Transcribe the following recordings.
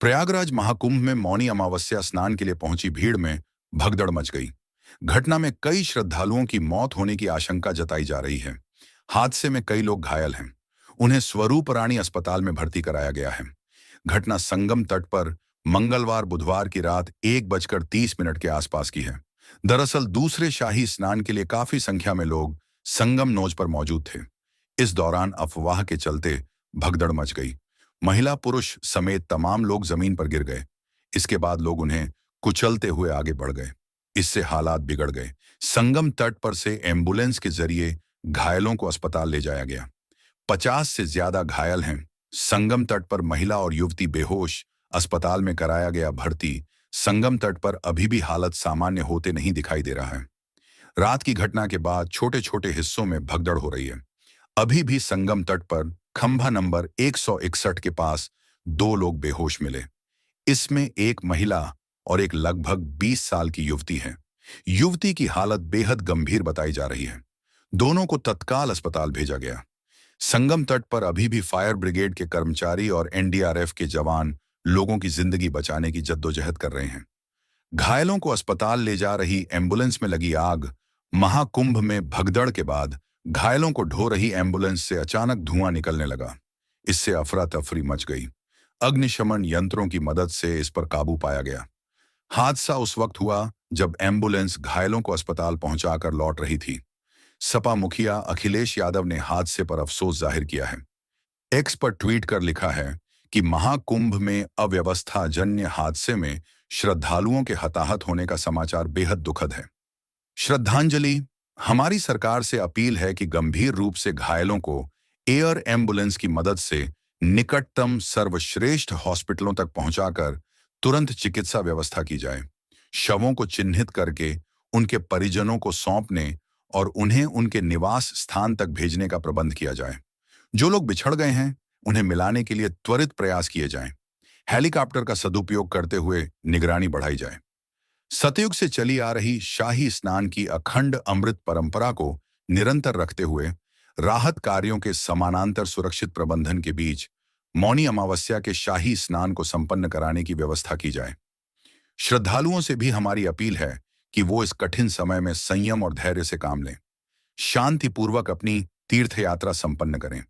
प्रयागराज महाकुंभ में मौनी अमावस्या स्नान के लिए पहुंची भीड़ में भगदड़ मच गई। घटना में कई श्रद्धालुओं की मौत होने की आशंका जताई जा रही है। हादसे में कई लोग घायल हैं। उन्हें स्वरूप रानी अस्पताल में भर्ती कराया गया है। घटना संगम तट पर मंगलवार बुधवार की रात 1:30 के आसपास की है। दरअसल दूसरे शाही स्नान के लिए काफी संख्या में लोग संगम नोज पर मौजूद थे। इस दौरान अफवाह के चलते भगदड़ मच गई। महिला पुरुष समेत तमाम लोग जमीन पर गिर गए। इसके बाद लोग उन्हें कुचलते हुए आगे बढ़ गए। इससे हालात बिगड़ गए। संगम तट पर से एम्बुलेंस के जरिए घायलों को अस्पताल ले जाया गया। 50 से ज्यादा घायल हैं। संगम तट पर महिला और युवती बेहोश, अस्पताल में कराया गया भर्ती। संगम तट पर अभी भी हालत सामान्य होते नहीं दिखाई दे रहा है। रात की घटना के बाद छोटे छोटे हिस्सों में भगदड़ हो रही है। अभी भी संगम तट पर खंभा नंबर 161 के पास 2 लोग बेहोश मिले। इसमें एक महिला और एक लगभग 20 साल की युवती है। युवती की हालत बेहद गंभीर बताई जा रही है। दोनों को तत्काल अस्पताल भेजा गया। संगम तट पर अभी भी फायर ब्रिगेड के कर्मचारी और एनडीआरएफ के जवान लोगों की जिंदगी बचाने की जद्दोजहद कर रहे हैं। घायलों को अस्पताल ले जा रही एम्बुलेंस में लगी आग। महाकुंभ में भगदड़ के बाद घायलों को ढो रही एम्बुलेंस से अचानक धुआं निकलने लगा। इससे अफरा तफरी मच गई। अग्निशमन यंत्रों की मदद से इस पर काबू पाया गया। हादसा उस वक्त हुआ जब एम्बुलेंस घायलों को अस्पताल पहुंचाकर लौट रही थी। सपा मुखिया अखिलेश यादव ने हादसे पर अफसोस जाहिर किया है। एक्स पर ट्वीट कर लिखा है कि महाकुंभ में अव्यवस्था जन्य हादसे में श्रद्धालुओं के हताहत होने का समाचार बेहद दुखद है। श्रद्धांजलि। हमारी सरकार से अपील है कि गंभीर रूप से घायलों को एयर एम्बुलेंस की मदद से निकटतम सर्वश्रेष्ठ हॉस्पिटलों तक पहुंचाकर तुरंत चिकित्सा व्यवस्था की जाए। शवों को चिन्हित करके उनके परिजनों को सौंपने और उन्हें उनके निवास स्थान तक भेजने का प्रबंध किया जाए। जो लोग बिछड़ गए हैं उन्हें मिलाने के लिए त्वरित प्रयास किए जाएं। हेलीकॉप्टर का सदुपयोग करते हुए निगरानी बढ़ाई जाए। सतयुग से चली आ रही शाही स्नान की अखंड अमृत परंपरा को निरंतर रखते हुए राहत कार्यों के समानांतर सुरक्षित प्रबंधन के बीच मौनी अमावस्या के शाही स्नान को संपन्न कराने की व्यवस्था की जाए। श्रद्धालुओं से भी हमारी अपील है कि वो इस कठिन समय में संयम और धैर्य से काम लें। शांतिपूर्वक अपनी तीर्थ यात्रा संपन्न करें।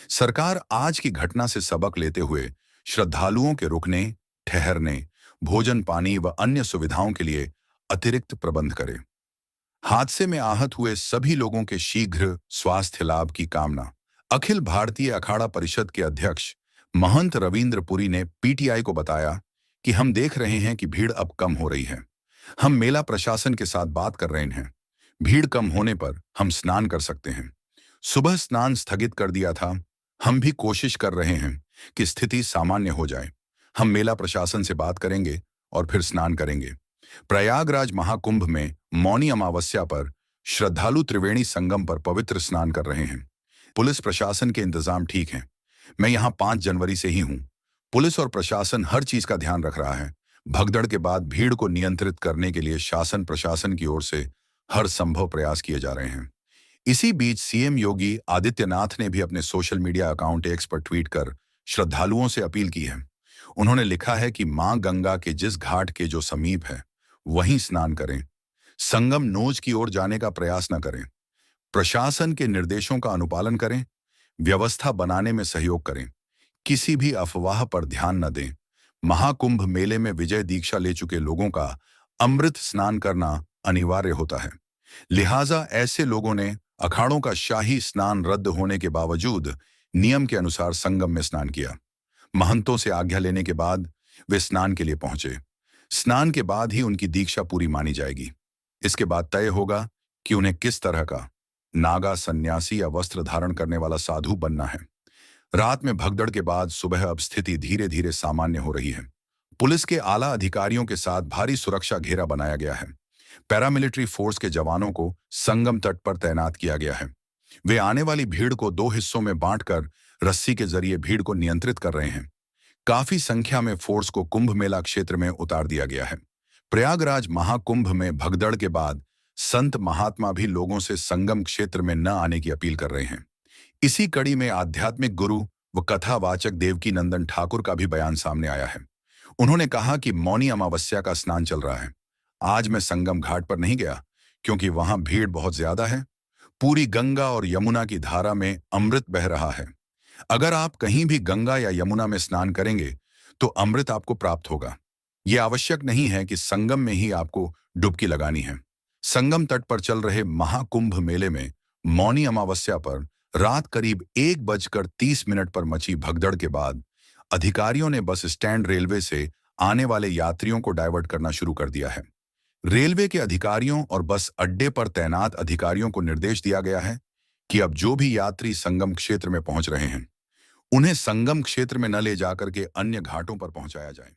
सरकार आज की घटना से सबक लेते हुए श्रद्धालुओं के रुकने, ठहरने, भोजन पानी व अन्य सुविधाओं के लिए अतिरिक्त प्रबंध करे। हादसे में आहत हुए सभी लोगों के शीघ्र स्वास्थ्य लाभ की कामना। अखिल भारतीय अखाड़ा परिषद के अध्यक्ष महंत रविंद्र पुरी ने पीटीआई को बताया कि हम देख रहे हैं कि भीड़ अब कम हो रही है। हम मेला प्रशासन के साथ बात कर रहे हैं। भीड़ कम होने पर हम स्नान कर सकते हैं। सुबह स्नान स्थगित कर दिया था। हम भी कोशिश कर रहे हैं कि स्थिति सामान्य हो जाए। हम मेला प्रशासन से बात करेंगे और फिर स्नान करेंगे। प्रयागराज महाकुंभ में मौनी अमावस्या पर श्रद्धालु त्रिवेणी संगम पर पवित्र स्नान कर रहे हैं। पुलिस प्रशासन के इंतजाम ठीक हैं। मैं यहाँ 5 जनवरी से ही हूँ। पुलिस और प्रशासन हर चीज का ध्यान रख रहा है। भगदड़ के बाद भीड़ को नियंत्रित करने के लिए शासन प्रशासन की ओर से हर संभव प्रयास किए जा रहे हैं। इसी बीच सीएम योगी आदित्यनाथ ने भी अपने सोशल मीडिया अकाउंट एक्स पर ट्वीट कर श्रद्धालुओं से अपील की है। उन्होंने लिखा है कि मां गंगा के जिस घाट के जो समीप है वहीं स्नान करें। संगम नोज की ओर जाने का प्रयास न करें। प्रशासन के निर्देशों का अनुपालन करें। व्यवस्था बनाने में सहयोग करें। किसी भी अफवाह पर ध्यान न दें। महाकुंभ मेले में विजय दीक्षा ले चुके लोगों का अमृत स्नान करना अनिवार्य होता है। लिहाजा ऐसे लोगों ने अखाड़ों का शाही स्नान रद्द होने के बावजूद नियम के अनुसार संगम में स्नान किया। महंतों से आज्ञा लेने के बाद वे स्नान के लिए पहुंचे। स्नान के बाद ही उनकी दीक्षा पूरी मानी जाएगी। इसके बाद तय होगा कि उन्हें किस तरह का नागा, सन्यासी या वस्त्र धारण करने वाला साधु बनना है। रात में भगदड़ के बाद सुबह अब स्थिति धीरे धीरे सामान्य हो रही है। पुलिस के आला अधिकारियों के साथ भारी सुरक्षा घेरा बनाया गया है। पैरामिलिट्री फोर्स के जवानों को संगम तट पर तैनात किया गया है। वे आने वाली भीड़ को 2 हिस्सों में बांटकर रस्सी के जरिए भीड़ को नियंत्रित कर रहे हैं। काफी संख्या में फोर्स को कुंभ मेला क्षेत्र में उतार दिया गया है। प्रयागराज महाकुंभ में भगदड़ के बाद संत महात्मा भी लोगों से संगम क्षेत्र में न आने की अपील कर रहे हैं। इसी कड़ी में आध्यात्मिक गुरु व कथावाचक देवकी नंदन ठाकुर का भी बयान सामने आया है। उन्होंने कहा कि मौनी अमावस्या का स्नान चल रहा है। आज मैं संगम घाट पर नहीं गया क्योंकि वहां भीड़ बहुत ज्यादा है। पूरी गंगा और यमुना की धारा में अमृत बह रहा है। अगर आप कहीं भी गंगा या यमुना में स्नान करेंगे तो अमृत आपको प्राप्त होगा। यह आवश्यक नहीं है कि संगम में ही आपको डुबकी लगानी है। संगम तट पर चल रहे महाकुंभ मेले में मौनी अमावस्या पर रात करीब 1:30 पर मची भगदड़ के बाद अधिकारियों ने बस स्टैंड रेलवे से आने वाले यात्रियों को डाइवर्ट करना शुरू कर दिया है। रेलवे के अधिकारियों और बस अड्डे पर तैनात अधिकारियों को निर्देश दिया गया है कि अब जो भी यात्री संगम क्षेत्र में पहुंच रहे हैं उन्हें संगम क्षेत्र में न ले जाकर के अन्य घाटों पर पहुंचाया जाए।